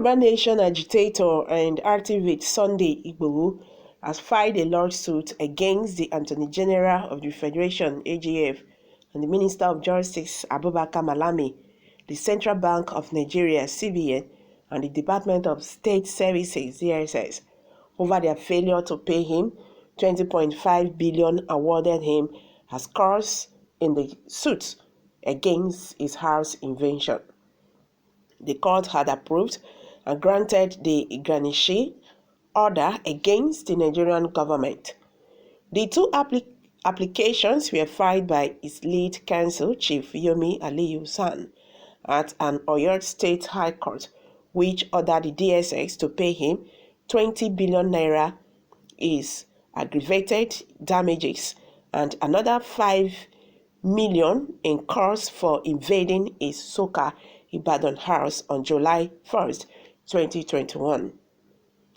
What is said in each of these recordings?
Yoruba Nation agitator and activist Sunday Igboho has filed a lawsuit against the Attorney General of the Federation (AGF) and the Minister of Justice Abubakar Malami, the Central Bank of Nigeria (CBN), and the Department of State Services (DSS) over their failure to pay him 20.5 billion awarded him as costs in the suit against his house invasion. The court had approved and granted the garnishee order against the Nigerian government. The two applications were filed by his lead counsel, Chief Yomi Aliyu San, at an Oyo State High Court, which ordered the DSS to pay him 20 billion naira is aggravated damages and another 5 million in costs for invading his Soka Ibadan house on July 1st, 2021.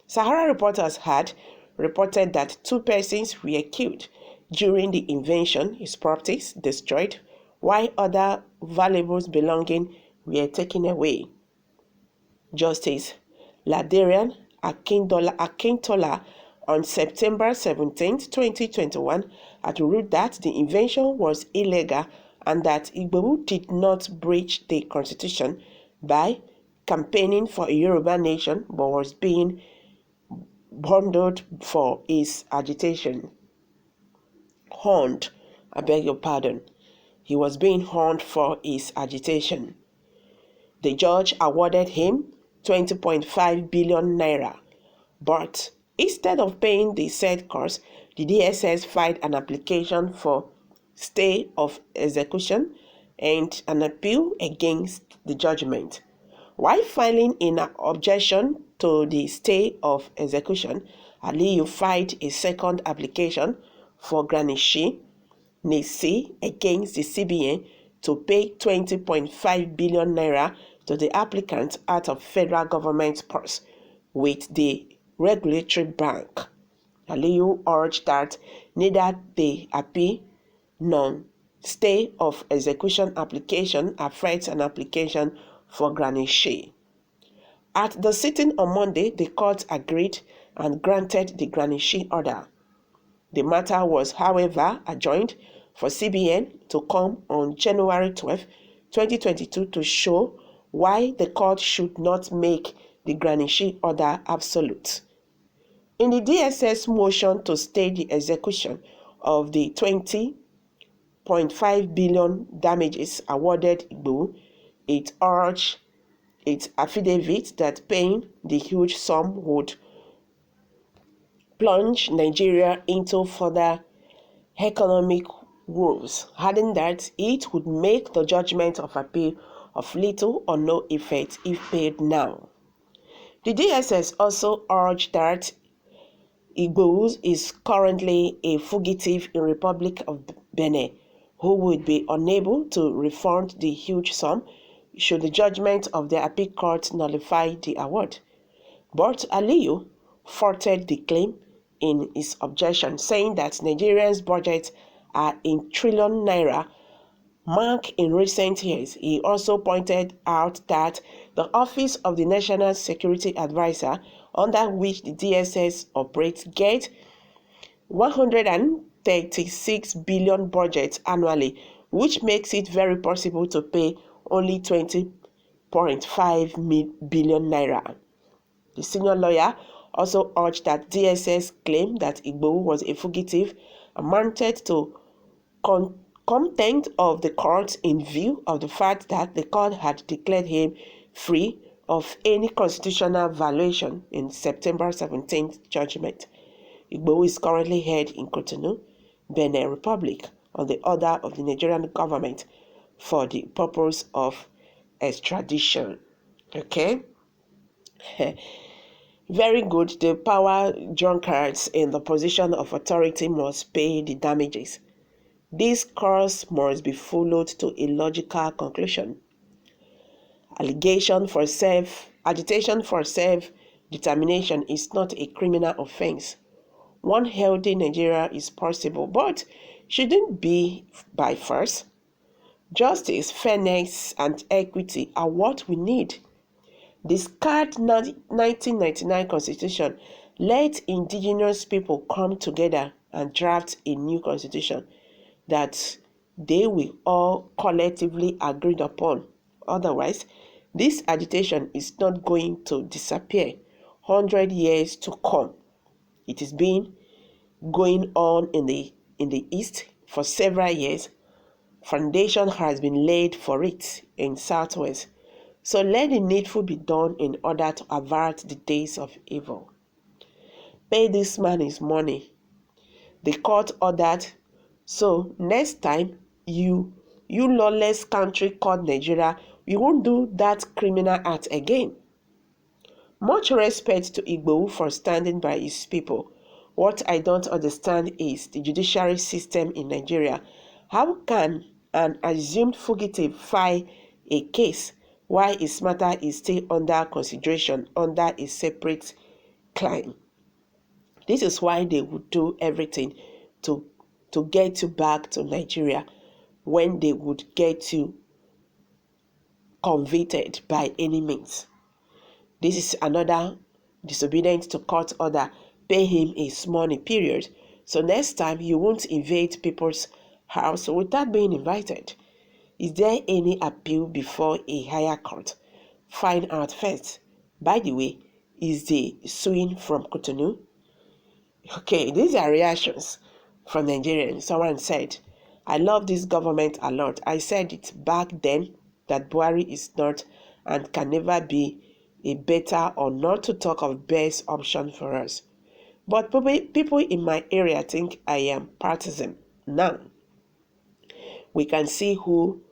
Sahara reporters had reported that 2 persons were killed during the invasion, his properties destroyed, while other valuables belonging were taken away. Justice Laderian Akintola on September 17, 2021, had ruled that the invasion was illegal and that Igboho did not breach the constitution by campaigning for a Yoruba nation but was being bundled for his agitation. He was being horned for his agitation. The judge awarded him 20.5 billion naira, but instead of paying the said cost, the DSS filed an application for stay of execution and an appeal against the judgment. While filing an objection to the stay of execution, Aliyu filed a second application for garnishee nisi against the CBN to pay 20.5 billion naira to the applicant out of federal government purse with the regulatory bank. Aliyu urged that neither the appeal nor stay of execution application affects an application for garnishee. At the sitting on Monday, the court agreed and granted the garnishee order. The matter was, however, adjourned for CBN to come on January 12, 2022 to show why the court should not make the garnishee order absolute. In the DSS motion to stay the execution of the 20.5 billion damages awarded Igboho, it urged its affidavit that paying the huge sum would plunge Nigeria into further economic woes, adding that it would make the judgment of appeal of little or no effect if paid now. The DSS also urged that Igboho is currently a fugitive in Republic of Benin who would be unable to refund the huge sum should the judgment of the appeal court nullify the award. But Aliyu faulted the claim in his objection, saying that Nigerians' budgets are in trillion naira mark in recent years. He also pointed out that the Office of the National Security Advisor, under which the DSS operates, gets 136 billion budget annually, which makes it very possible to pay only 20.5 billion naira. The senior lawyer also urged that DSS claim that Igboho was a fugitive amounted to contempt of the court in view of the fact that the court had declared him free of any constitutional violation in September 17th judgment. Igboho is currently held in Cotonou, Benin Republic, on the order of the Nigerian government for the purpose of extradition. Okay? Very good. The power drunkards in the position of authority must pay the damages. This course must be followed to a logical conclusion. Agitation for self-determination is not a criminal offense. One healthy Nigeria is possible, but shouldn't be by force. Justice, fairness, and equity are what we need. Discard 1999 constitution. Let indigenous people come together and draft a new constitution that they will all collectively agreed upon. Otherwise, this agitation is not going to disappear 100 years to come. It has been going on in the East for several years. Foundation has been laid for it in Southwest. So let the needful be done in order to avert the days of evil. Pay this man his money. The court ordered. So next time you lawless country called Nigeria, you won't do that criminal act again. Much respect to Igboho for standing by his people. What I don't understand is the judiciary system in Nigeria. How can an assumed fugitive file a case while his matter is still under consideration under a separate claim? This is why they would do everything to get you back to Nigeria when they would get you convicted by any means. This is another disobedience to court order. Pay him his money, period. So next time you won't invade people's house without being invited. Is there any appeal before a higher court? Find out first. By the way, is the suing from Cotonou? Okay, these are reactions from Nigerians. Someone said, I love this government a lot. I said it back then that Buhari is not and can never be a better or not to talk of best option for us. But people in my area think I am partisan. Now, we can see who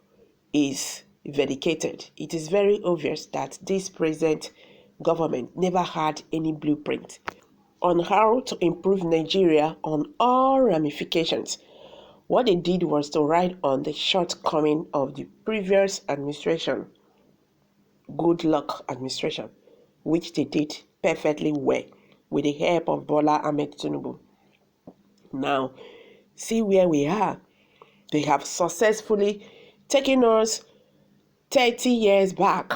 is vindicated. It is very obvious that this present government never had any blueprint on how to improve Nigeria on all ramifications. What they did was to ride on the shortcoming of the previous administration, good luck administration, which they did perfectly well with the help of Bola Ahmed Tinubu. Now, see where we are. They have successfully taken us 30 years back.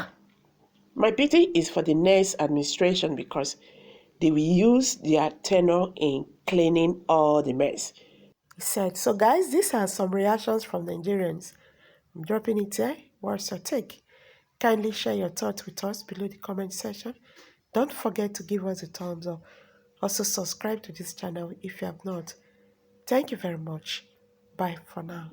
My pity is for the next administration because they will use their tenure in cleaning all the mess. He said, so guys, these are some reactions from Nigerians. I'm dropping it here. What's your take? Kindly share your thoughts with us below the comment section. Don't forget to give us a thumbs up. Also subscribe to this channel if you have not. Thank you very much. Bye for now.